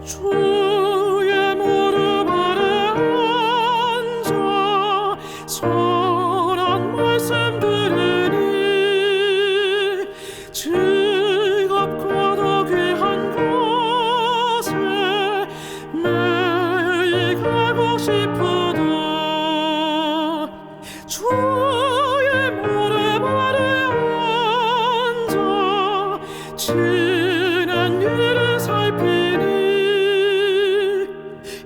주의 무릎 아래 앉아 선한 말씀 들으니 즐겁고도 귀한 곳에 매일 가고 싶으다. 주의 무릎 아래 앉아 지난 일을 살피니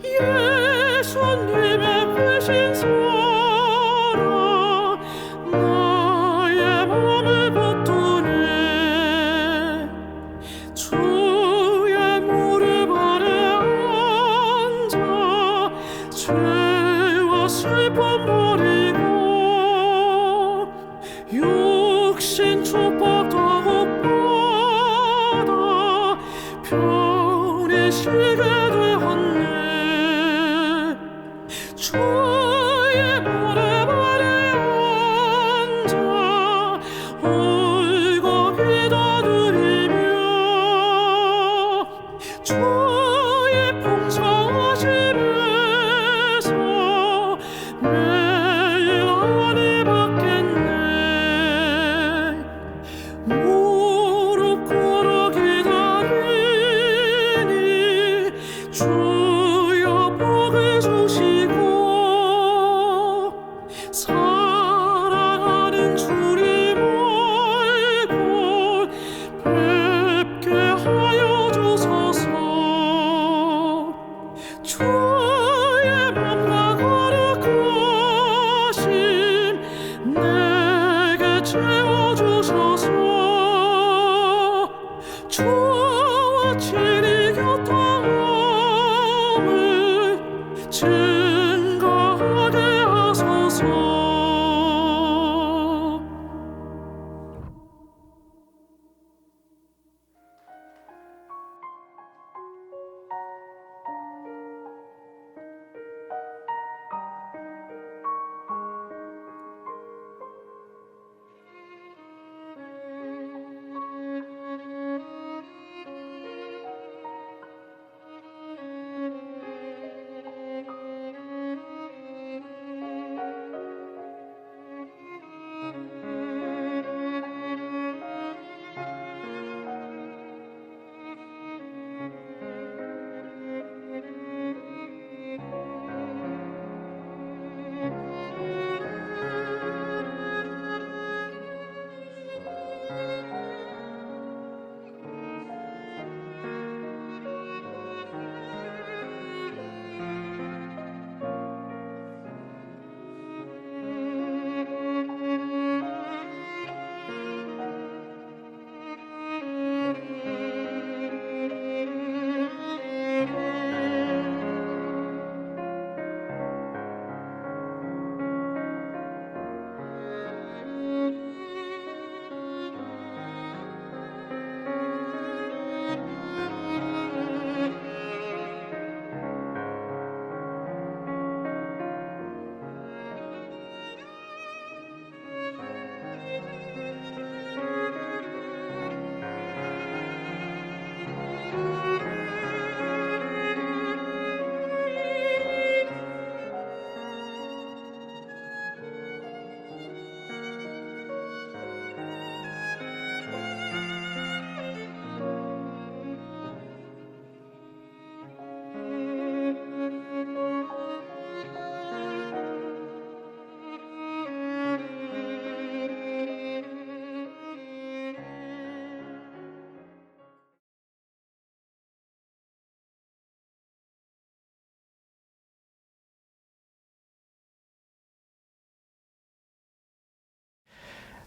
예수님의 크신 사랑 나의 맘을 붙드네. 주의 무릎 아래 앉아 죄와 슬픔 버리고 육신 축복 더욱 받아 편히 쉬게 되었네. 주의 무릎 아래 앉아 울고 기도드리며 주의 풍성하심에서 매일 은혜 받겠네. 무릎 꿇어 기다리니 주여 복을 주시고 사랑하는 주님 얼굴 뵙게 하여 주소서. 주의 맘과 거룩하심 내게 채워주소서. 주와 친히 교통함을 증거하게 하소서.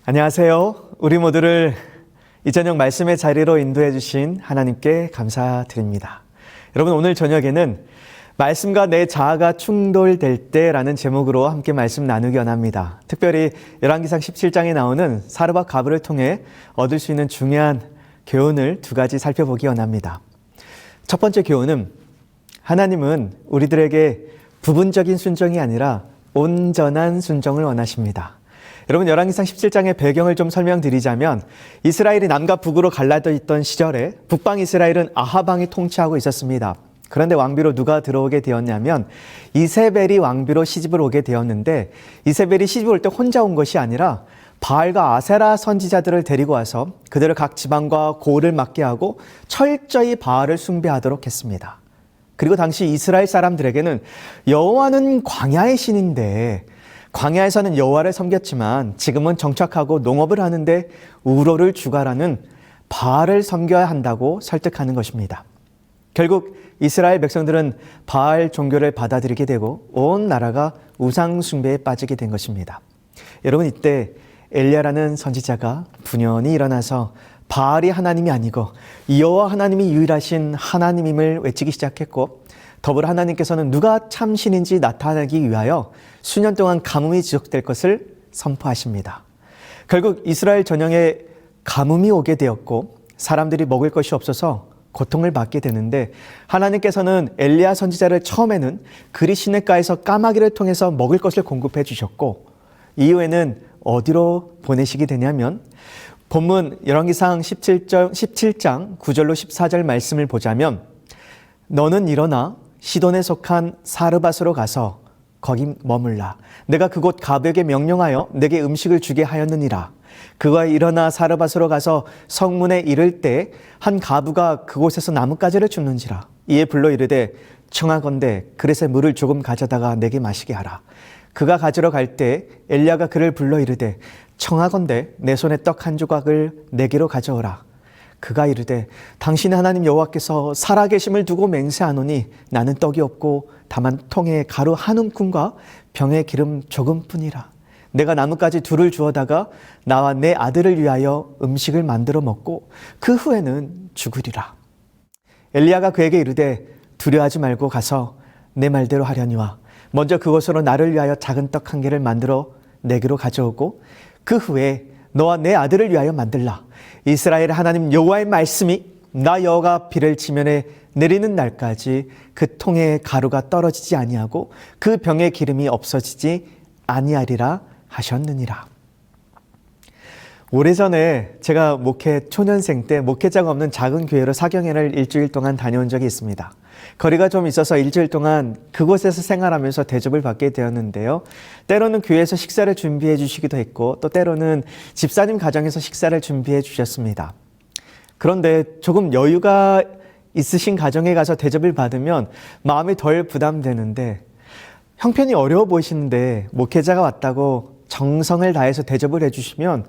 안녕하세요. 우리 모두를 이 저녁 말씀의 자리로 인도해 주신 하나님께 감사드립니다. 여러분, 오늘 저녁에는 말씀과 내 자아가 충돌될 때라는 제목으로 함께 말씀 나누기 원합니다. 특별히 열왕기상 17장에 나오는 사르밧 가브를 통해 얻을 수 있는 중요한 교훈을 두 가지 살펴보기 원합니다. 첫 번째 교훈은 하나님은 우리들에게 부분적인 순종이 아니라 온전한 순종을 원하십니다. 여러분, 열왕기상 17장의 배경을 좀 설명드리자면 이스라엘이 남과 북으로 갈라져 있던 시절에 북방 이스라엘은 아합 왕이 통치하고 있었습니다. 그런데 왕비로 누가 들어오게 되었냐면 이세벨이 왕비로 시집을 오게 되었는데 이세벨이 시집 올 때 혼자 온 것이 아니라 바알과 아세라 선지자들을 데리고 와서 그들을 각 지방과 고을을 맡게 하고 철저히 바알을 숭배하도록 했습니다. 그리고 당시 이스라엘 사람들에게는 여호와는 광야의 신인데 광야에서는 여호와를 섬겼지만 지금은 정착하고 농업을 하는데 우로를 주가라는 바알을 섬겨야 한다고 설득하는 것입니다. 결국 이스라엘 백성들은 바알 종교를 받아들이게 되고 온 나라가 우상 숭배에 빠지게 된 것입니다. 여러분, 이때 엘리야라는 선지자가 분연히 일어나서 바알이 하나님이 아니고 여호와 하나님이 유일하신 하나님임을 외치기 시작했고, 더불어 하나님께서는 누가 참 신인지 나타내기 위하여 수년 동안 가뭄이 지속될 것을 선포하십니다. 결국 이스라엘 전역에 가뭄이 오게 되었고 사람들이 먹을 것이 없어서 고통을 받게 되는데, 하나님께서는 엘리야 선지자를 처음에는 그리 시냇가에서 까마귀를 통해서 먹을 것을 공급해 주셨고, 이후에는 어디로 보내시게 되냐면 본문 열왕기상 17장 9절로 14절 말씀을 보자면, 너는 일어나 시돈에 속한 사르밧으로 가서 거기 머물라. 내가 그곳 가벽에 명령하여 내게 음식을 주게 하였느니라. 그가 일어나 사르밧으로 가서 성문에 이를 때 한 가부가 그곳에서 나뭇가지를 줍는지라. 이에 불러 이르되 청하건대 그릇에 물을 조금 가져다가 내게 마시게 하라. 그가 가지러 갈 때 엘리야가 그를 불러 이르되 청하건대 내 손에 떡 한 조각을 내게로 가져오라. 그가 이르되 당신의 하나님 여호와께서 살아계심을 두고 맹세하노니 나는 떡이 없고 다만 통에 가루 한 움큼과 병에 기름 조금뿐이라. 내가 나뭇가지 둘을 주어다가 나와 내 아들을 위하여 음식을 만들어 먹고 그 후에는 죽으리라. 엘리야가 그에게 이르되 두려워하지 말고 가서 내 말대로 하려니와 먼저 그것으로 나를 위하여 작은 떡 한 개를 만들어 내게로 가져오고 그 후에 너와 내 아들을 위하여 만들라. 이스라엘의 하나님 여호와의 말씀이 나 여호와가 비를 지면에 내리는 날까지 그 통에 가루가 떨어지지 아니하고 그 병에 기름이 없어지지 아니하리라 하셨느니라. 오래전에 제가 초년생 때 목회자가 없는 작은 교회로 사경회를 일주일 동안 다녀온 적이 있습니다. 거리가 좀 있어서 일주일 동안 그곳에서 생활하면서 대접을 받게 되었는데요. 때로는 교회에서 식사를 준비해 주시기도 했고 또 때로는 집사님 가정에서 식사를 준비해 주셨습니다. 그런데 조금 여유가 있으신 가정에 가서 대접을 받으면 마음이 덜 부담되는데, 형편이 어려워 보이시는데 목회자가 왔다고 정성을 다해서 대접을 해주시면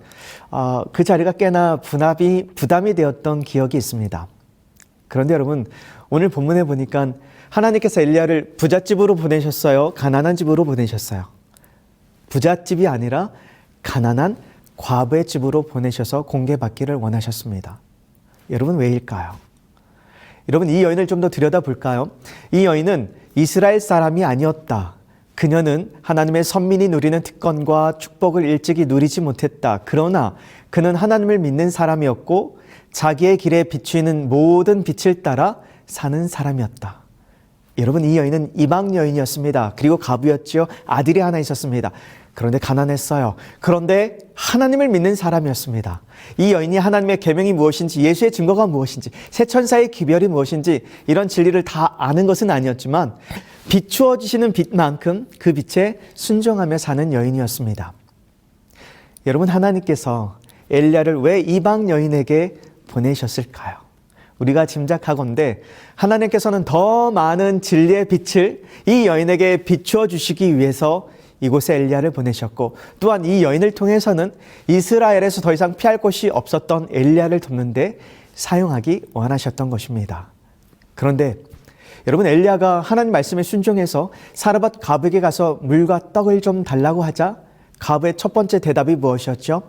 그 자리가 꽤나 부담이 되었던 기억이 있습니다. 그런데 여러분, 오늘 본문에 보니까 하나님께서 엘리야를 부잣집으로 보내셨어요? 가난한 집으로 보내셨어요? 부잣집이 아니라 가난한 과부의 집으로 보내셔서 공개받기를 원하셨습니다. 여러분, 왜일까요? 여러분, 이 여인을 좀 더 들여다볼까요? 이 여인은 이스라엘 사람이 아니었다. 그녀는 하나님의 선민이 누리는 특권과 축복을 일찍이 누리지 못했다. 그러나 그는 하나님을 믿는 사람이었고 자기의 길에 비추이는 모든 빛을 따라 사는 사람이었다. 여러분, 이 여인은 이방 여인이었습니다. 그리고 가부였지요. 아들이 하나 있었습니다. 그런데 가난했어요. 그런데 하나님을 믿는 사람이었습니다. 이 여인이 하나님의 계명이 무엇인지, 예수의 증거가 무엇인지, 새 천사의 기별이 무엇인지 이런 진리를 다 아는 것은 아니었지만 비추어 주시는 빛만큼 그 빛에 순종하며 사는 여인이었습니다. 여러분, 하나님께서 엘리야를 왜 이방 여인에게 보내셨을까요? 우리가 짐작하건대 하나님께서는 더 많은 진리의 빛을 이 여인에게 비추어 주시기 위해서 이곳에 엘리야를 보내셨고, 또한 이 여인을 통해서는 이스라엘에서 더 이상 피할 곳이 없었던 엘리야를 돕는데 사용하기 원하셨던 것입니다. 그런데 여러분, 엘리야가 하나님 말씀에 순종해서 사르밧 가부에게 가서 물과 떡을 좀 달라고 하자 가부의 첫 번째 대답이 무엇이었죠?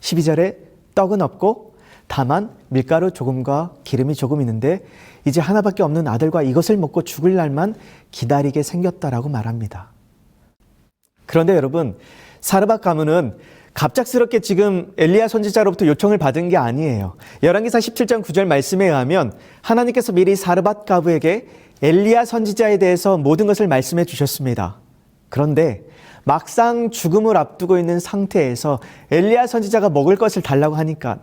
12절에 떡은 없고 다만 밀가루 조금과 기름이 조금 있는데 이제 하나밖에 없는 아들과 이것을 먹고 죽을 날만 기다리게 생겼다라고 말합니다. 그런데 여러분, 사르밧 가문은 갑작스럽게 지금 엘리야 선지자로부터 요청을 받은 게 아니에요. 열왕기상 17장 9절 말씀에 의하면 하나님께서 미리 사르밧 가부에게 엘리야 선지자에 대해서 모든 것을 말씀해 주셨습니다. 그런데 막상 죽음을 앞두고 있는 상태에서 엘리야 선지자가 먹을 것을 달라고 하니까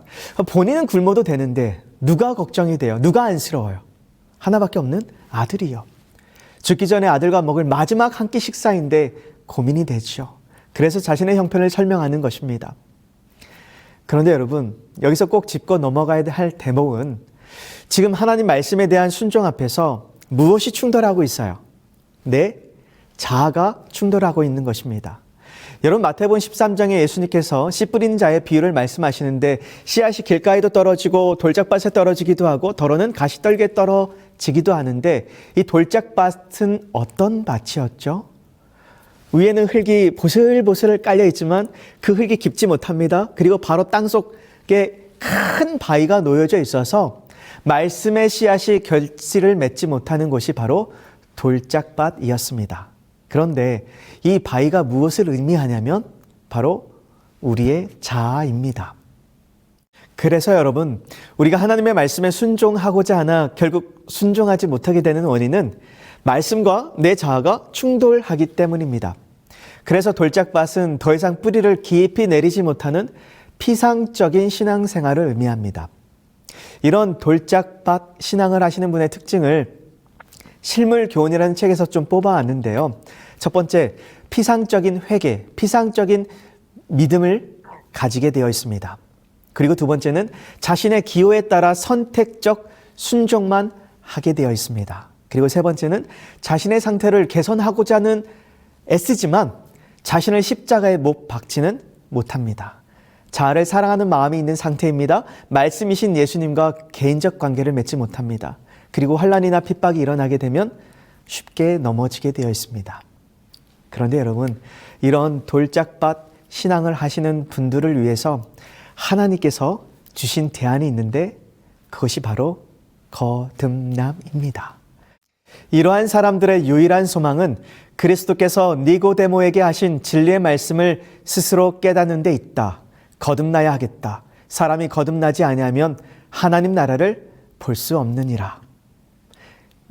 본인은 굶어도 되는데 누가 걱정이 돼요? 누가 안쓰러워요? 하나밖에 없는 아들이요. 죽기 전에 아들과 먹을 마지막 한 끼 식사인데 고민이 되죠. 그래서 자신의 형편을 설명하는 것입니다. 그런데 여러분, 여기서 꼭 짚고 넘어가야 할 대목은 지금 하나님 말씀에 대한 순종 앞에서 무엇이 충돌하고 있어요? 내 자아가 충돌하고 있는 것입니다. 여러분, 마태복음 13장에 예수님께서 씨 뿌리는 자의 비유를 말씀하시는데 씨앗이 길가에도 떨어지고 돌짝밭에 떨어지기도 하고 더러는 가시떨기에 떨어지기도 하는데 이 돌짝밭은 어떤 밭이었죠? 위에는 흙이 보슬보슬 깔려 있지만 그 흙이 깊지 못합니다. 그리고 바로 땅속에 큰 바위가 놓여져 있어서 말씀의 씨앗이 결실을 맺지 못하는 곳이 바로 돌짝밭이었습니다. 그런데 이 바위가 무엇을 의미하냐면 바로 우리의 자아입니다. 그래서 여러분, 우리가 하나님의 말씀에 순종하고자 하나 결국 순종하지 못하게 되는 원인은 말씀과 내 자아가 충돌하기 때문입니다. 그래서 돌짝밭은 더 이상 뿌리를 깊이 내리지 못하는 피상적인 신앙생활을 의미합니다. 이런 돌짝밭 신앙을 하시는 분의 특징을 실물교훈이라는 책에서 좀 뽑아왔는데요. 첫 번째, 피상적인 회개, 피상적인 믿음을 가지게 되어 있습니다. 그리고 두 번째는 자신의 기호에 따라 선택적 순종만 하게 되어 있습니다. 그리고 세 번째는 자신의 상태를 개선하고자는 애쓰지만 자신을 십자가에 못 박지는 못합니다. 자아를 사랑하는 마음이 있는 상태입니다. 말씀이신 예수님과 개인적 관계를 맺지 못합니다. 그리고 환난이나 핍박이 일어나게 되면 쉽게 넘어지게 되어 있습니다. 그런데 여러분, 이런 돌짝밭 신앙을 하시는 분들을 위해서 하나님께서 주신 대안이 있는데 그것이 바로 거듭남입니다. 이러한 사람들의 유일한 소망은 그리스도께서 니고데모에게 하신 진리의 말씀을 스스로 깨닫는 데 있다. 거듭나야 하겠다. 사람이 거듭나지 아니하면 하나님 나라를 볼 수 없느니라.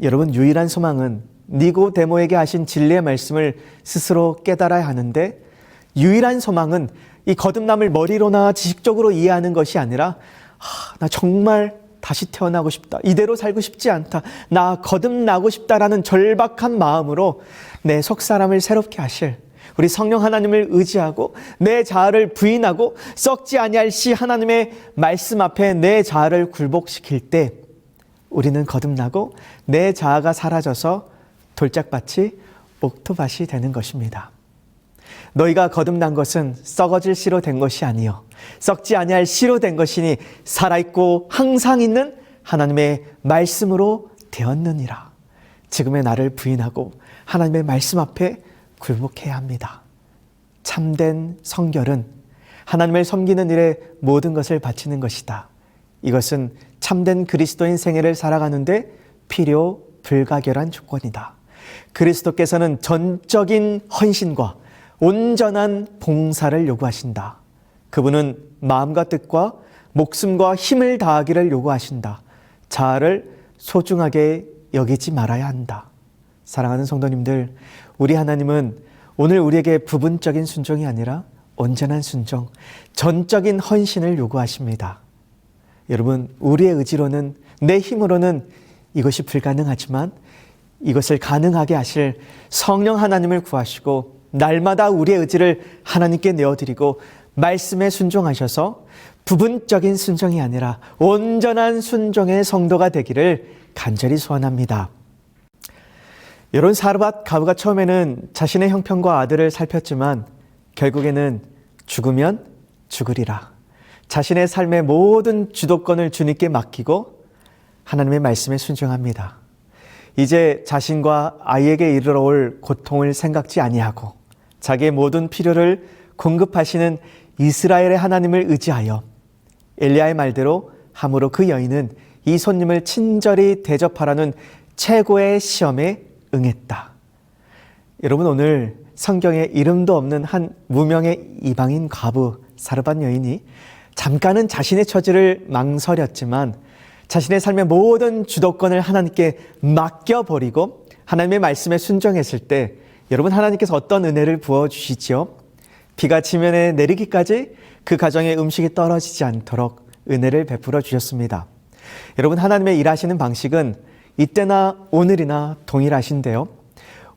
여러분, 유일한 소망은 니고데모에게 하신 진리의 말씀을 스스로 깨달아야 하는데 유일한 소망은 이 거듭남을 머리로나 지식적으로 이해하는 것이 아니라 나 정말 다시 태어나고 싶다. 이대로 살고 싶지 않다. 나 거듭나고 싶다라는 절박한 마음으로 내 속사람을 새롭게 하실 우리 성령 하나님을 의지하고 내 자아를 부인하고 썩지 아니할 시 하나님의 말씀 앞에 내 자아를 굴복시킬 때 우리는 거듭나고 내 자아가 사라져서 돌짝밭이 옥토밭이 되는 것입니다. 너희가 거듭난 것은 썩어질 씨로 된 것이 아니요 썩지 아니할 씨로 된 것이니 살아있고 항상 있는 하나님의 말씀으로 되었느니라. 지금의 나를 부인하고 하나님의 말씀 앞에 굴복해야 합니다. 참된 성결은 하나님을 섬기는 일에 모든 것을 바치는 것이다. 이것은 참된 그리스도인 생애를 살아가는데 필요 불가결한 조건이다. 그리스도께서는 전적인 헌신과 온전한 봉사를 요구하신다. 그분은 마음과 뜻과 목숨과 힘을 다하기를 요구하신다. 자아를 소중하게 여기지 말아야 한다. 사랑하는 성도님들, 우리 하나님은 오늘 우리에게 부분적인 순종이 아니라 온전한 순종, 전적인 헌신을 요구하십니다. 여러분, 우리의 의지로는, 내 힘으로는 이것이 불가능하지만 이것을 가능하게 하실 성령 하나님을 구하시고 날마다 우리의 의지를 하나님께 내어드리고 말씀에 순종하셔서 부분적인 순종이 아니라 온전한 순종의 성도가 되기를 간절히 소원합니다. 여러분, 사르밧 가부가 처음에는 자신의 형편과 아들을 살폈지만 결국에는 죽으면 죽으리라. 자신의 삶의 모든 주도권을 주님께 맡기고 하나님의 말씀에 순종합니다. 이제 자신과 아이에게 이르러 올 고통을 생각지 아니하고 자기의 모든 필요를 공급하시는 이스라엘의 하나님을 의지하여 엘리야의 말대로 함으로 그 여인은 이 손님을 친절히 대접하라는 최고의 시험에 응했다. 여러분, 오늘 성경에 이름도 없는 한 무명의 이방인 과부 사르밧 여인이 잠깐은 자신의 처지를 망설였지만 자신의 삶의 모든 주도권을 하나님께 맡겨버리고 하나님의 말씀에 순종했을 때 여러분, 하나님께서 어떤 은혜를 부어주시지요? 비가 지면에 내리기까지 그 가정에 음식이 떨어지지 않도록 은혜를 베풀어 주셨습니다. 여러분, 하나님의 일하시는 방식은 이때나 오늘이나 동일하신데요.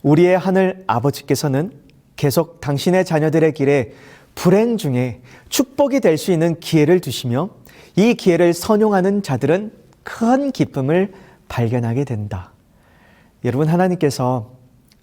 우리의 하늘 아버지께서는 계속 당신의 자녀들의 길에 불행 중에 축복이 될 수 있는 기회를 두시며 이 기회를 선용하는 자들은 큰 기쁨을 발견하게 된다. 여러분, 하나님께서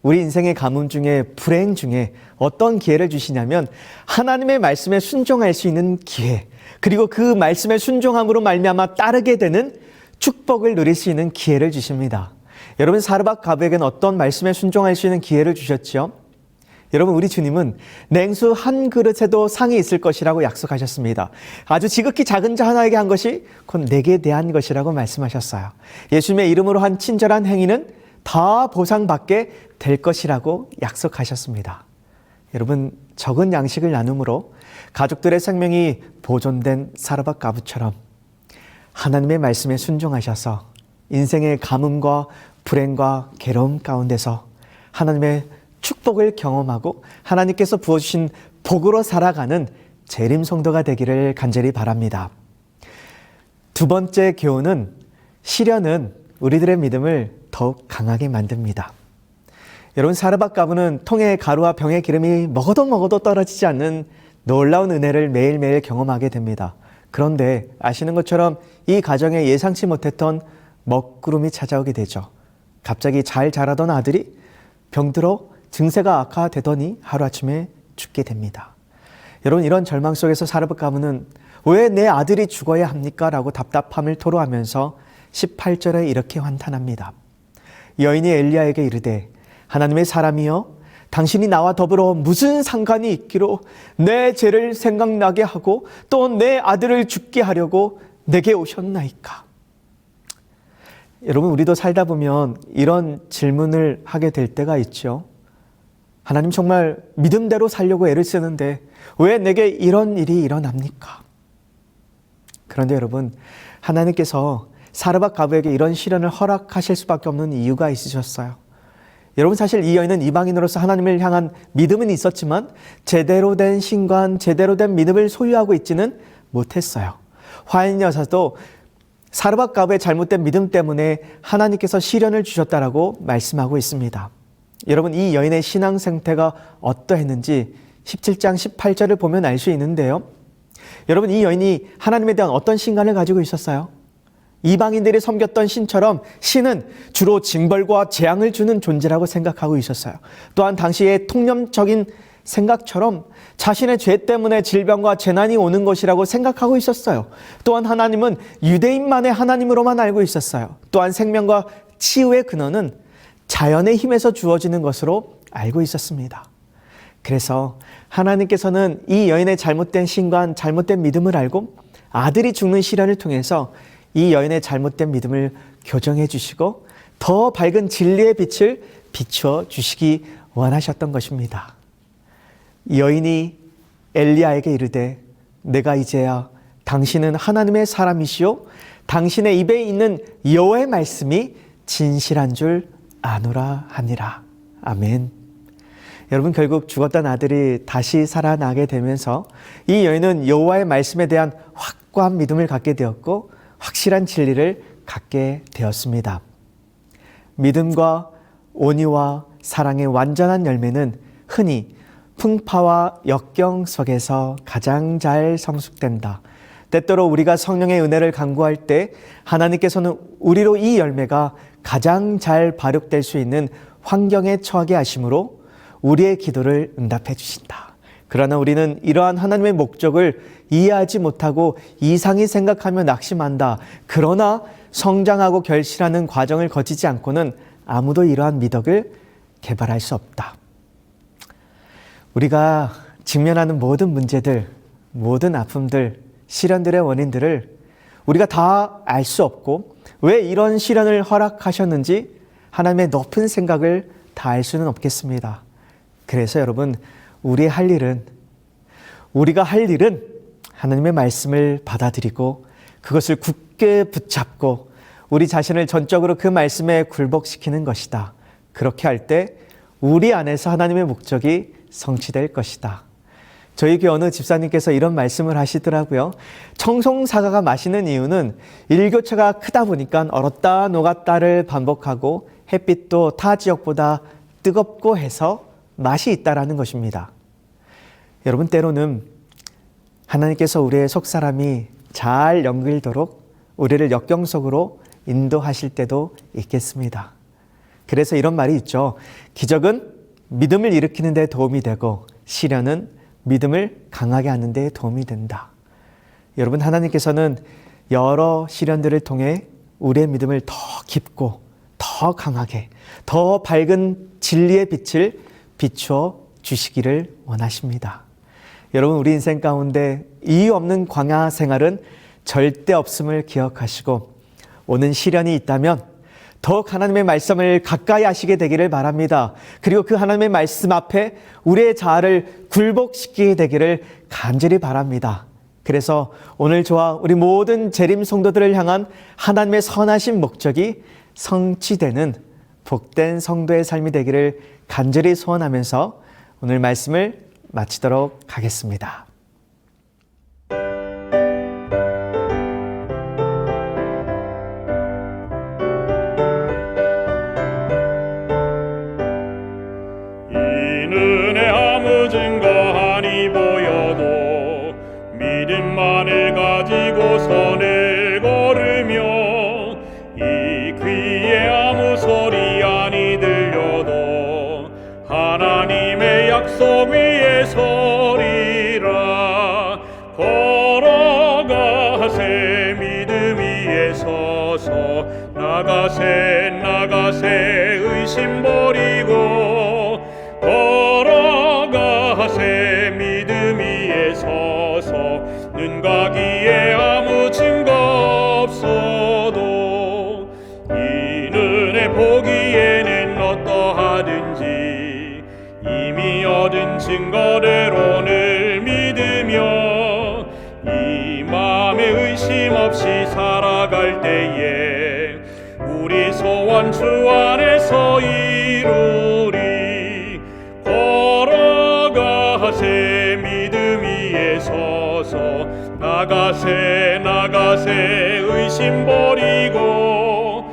우리 인생의 가뭄 중에 불행 중에 어떤 기회를 주시냐면 하나님의 말씀에 순종할 수 있는 기회, 그리고 그 말씀에 순종함으로 말미암아 따르게 되는 축복을 누릴 수 있는 기회를 주십니다. 여러분, 사르밧 가부에게는 어떤 말씀에 순종할 수 있는 기회를 주셨죠? 여러분, 우리 주님은 냉수 한 그릇에도 상이 있을 것이라고 약속하셨습니다. 아주 지극히 작은 자 하나에게 한 것이 곧 내게 대한 것이라고 말씀하셨어요. 예수님의 이름으로 한 친절한 행위는 다 보상받게 될 것이라고 약속하셨습니다. 여러분, 적은 양식을 나눔으로 가족들의 생명이 보존된 사르밧 가부처럼 하나님의 말씀에 순종하셔서 인생의 가뭄과 불행과 괴로움 가운데서 하나님의 축복을 경험하고 하나님께서 부어주신 복으로 살아가는 재림 성도가 되기를 간절히 바랍니다. 두 번째 교훈은 시련은 우리들의 믿음을 더욱 강하게 만듭니다. 여러분, 사르밧 가부는 통에 가루와 병의 기름이 먹어도 떨어지지 않는 놀라운 은혜를 매일매일 경험하게 됩니다. 그런데 아시는 것처럼 이 가정에 예상치 못했던 먹구름이 찾아오게 되죠. 갑자기 잘 자라던 아들이 병들어 증세가 악화되더니 하루아침에 죽게 됩니다. 여러분, 이런 절망 속에서 사르밧 가부는 왜 내 아들이 죽어야 합니까? 라고 답답함을 토로하면서 18절에 이렇게 환탄합니다. 여인이 엘리야에게 이르되 하나님의 사람이여, 당신이 나와 더불어 무슨 상관이 있기로 내 죄를 생각나게 하고 또 내 아들을 죽게 하려고 내게 오셨나이까? 여러분, 우리도 살다 보면 이런 질문을 하게 될 때가 있죠. 하나님, 정말 믿음대로 살려고 애를 쓰는데 왜 내게 이런 일이 일어납니까? 그런데 여러분, 하나님께서 사르밧 가부에게 이런 시련을 허락하실 수밖에 없는 이유가 있으셨어요. 여러분, 사실 이 여인은 이방인으로서 하나님을 향한 믿음은 있었지만 제대로 된 신관, 제대로 된 믿음을 소유하고 있지는 못했어요. 화인 여사도 사르밧 가부의 잘못된 믿음 때문에 하나님께서 시련을 주셨다라고 말씀하고 있습니다. 여러분, 이 여인의 신앙 상태가 어떠했는지 17장 18절을 보면 알 수 있는데요. 여러분, 이 여인이 하나님에 대한 어떤 신관을 가지고 있었어요? 이방인들이 섬겼던 신처럼 신은 주로 징벌과 재앙을 주는 존재라고 생각하고 있었어요. 또한 당시의 통념적인 생각처럼 자신의 죄 때문에 질병과 재난이 오는 것이라고 생각하고 있었어요. 또한 하나님은 유대인만의 하나님으로만 알고 있었어요. 또한 생명과 치유의 근원은 자연의 힘에서 주어지는 것으로 알고 있었습니다. 그래서 하나님께서는 이 여인의 잘못된 신관, 잘못된 믿음을 알고 아들이 죽는 시련을 통해서 이 여인의 잘못된 믿음을 교정해 주시고 더 밝은 진리의 빛을 비추어 주시기 원하셨던 것입니다. 여인이 엘리야에게 이르되 내가 이제야 당신은 하나님의 사람이시오 당신의 입에 있는 여호와의 말씀이 진실한 줄 아노라 하니라. 아멘. 여러분, 결국 죽었던 아들이 다시 살아나게 되면서 이 여인은 여호와의 말씀에 대한 확고한 믿음을 갖게 되었고 확실한 진리를 갖게 되었습니다. 믿음과 온유와 사랑의 완전한 열매는 흔히 풍파와 역경 속에서 가장 잘 성숙된다. 때때로 우리가 성령의 은혜를 간구할 때 하나님께서는 우리로 이 열매가 가장 잘 발육될 수 있는 환경에 처하게 하심으로 우리의 기도를 응답해 주신다. 그러나 우리는 이러한 하나님의 목적을 이해하지 못하고 이상히 생각하며 낙심한다. 그러나 성장하고 결실하는 과정을 거치지 않고는 아무도 이러한 미덕을 개발할 수 없다. 우리가 직면하는 모든 문제들, 모든 아픔들, 시련들의 원인들을 우리가 다 알 수 없고 왜 이런 시련을 허락하셨는지 하나님의 높은 생각을 다 알 수는 없겠습니다. 그래서 여러분, 우리가 할 일은 하나님의 말씀을 받아들이고 그것을 굳게 붙잡고 우리 자신을 전적으로 그 말씀에 굴복시키는 것이다. 그렇게 할 때 우리 안에서 하나님의 목적이 성취될 것이다. 저희 교회 어느 집사님께서 이런 말씀을 하시더라고요. 청송사과가 마시는 이유는 일교차가 크다 보니까 얼었다 녹았다를 반복하고 햇빛도 타 지역보다 뜨겁고 해서 맛이 있다라는 것입니다. 여러분, 때로는 하나님께서 우리의 속사람이 잘 연결되도록 우리를 역경 속으로 인도하실 때도 있겠습니다. 그래서 이런 말이 있죠. 기적은 믿음을 일으키는 데 도움이 되고 시련은 믿음을 강하게 하는 데 도움이 된다. 여러분, 하나님께서는 여러 시련들을 통해 우리의 믿음을 더 깊고 더 강하게 더 밝은 진리의 빛을 비추어 주시기를 원하십니다. 여러분, 우리 인생 가운데 이유 없는 광야 생활은 절대 없음을 기억하시고 오는 시련이 있다면 더욱 하나님의 말씀을 가까이 하시게 되기를 바랍니다. 그리고 그 하나님의 말씀 앞에 우리의 자아를 굴복시키게 되기를 간절히 바랍니다. 그래서 오늘 저와 우리 모든 재림 성도들을 향한 하나님의 선하신 목적이 성취되는 복된 성도의 삶이 되기를 간절히 소원하면서 오늘 말씀을 마치도록 하겠습니다. 증거하니 보여도 믿음만을 가지고 선을 걸으며 이 귀에 아무 소리 아니 들려도 하나님의 약속 위에 서리라. 걸어가세 믿음 위에 서서 나가세 의심 버리고 걸어가세 믿음 위에 서서 눈 가기에 아무 증거 없어도 이 눈에 보기에는 어떠하든지 이미 얻은 증거를 오늘 믿으며 이 마음에 의심 없이 살아갈 때에 우리 소원 주 안에서 이루리. 걸어가세 믿음 위에 서서 나가세 의심 버리고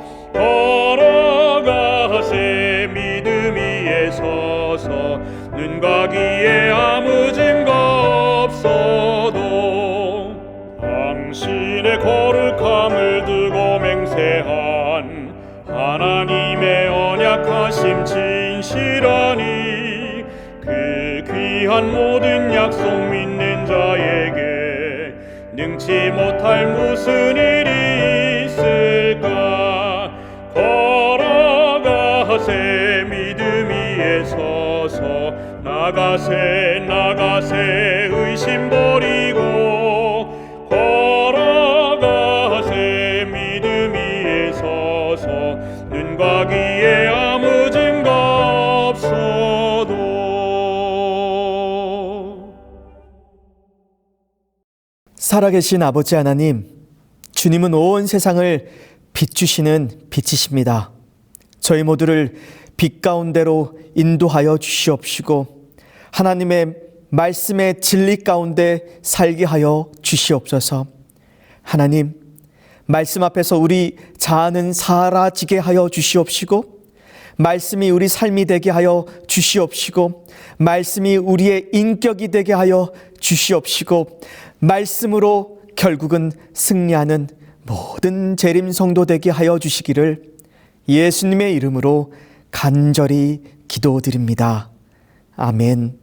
걸어가세 믿음 위에 서서 눈 가기에 아무 증거 없어도 당신의 거룩함을 두고 맹세한 하나님의 언약하심 진실하니 그 귀한 모든 약속 믿는 자에게 능치 못할 무슨 일이 있을까. 걸어가세 믿음 위에 서서 나가세 의심 버리고 걸어가세 믿음 위에 서서 눈 가기에 아무 증거 없어도. 살아계신 아버지 하나님, 주님은 온 세상을 비추시는 빛이십니다. 저희 모두를 빛 가운데로 인도하여 주시옵시고 하나님의 말씀의 진리 가운데 살게 하여 주시옵소서. 하나님, 말씀 앞에서 우리 자아는 사라지게 하여 주시옵시고 말씀이 우리 삶이 되게 하여 주시옵시고 말씀이 우리의 인격이 되게 하여 주시옵시고 말씀으로 결국은 승리하는 모든 재림 성도 되게 하여 주시기를 예수님의 이름으로 간절히 기도드립니다. 아멘.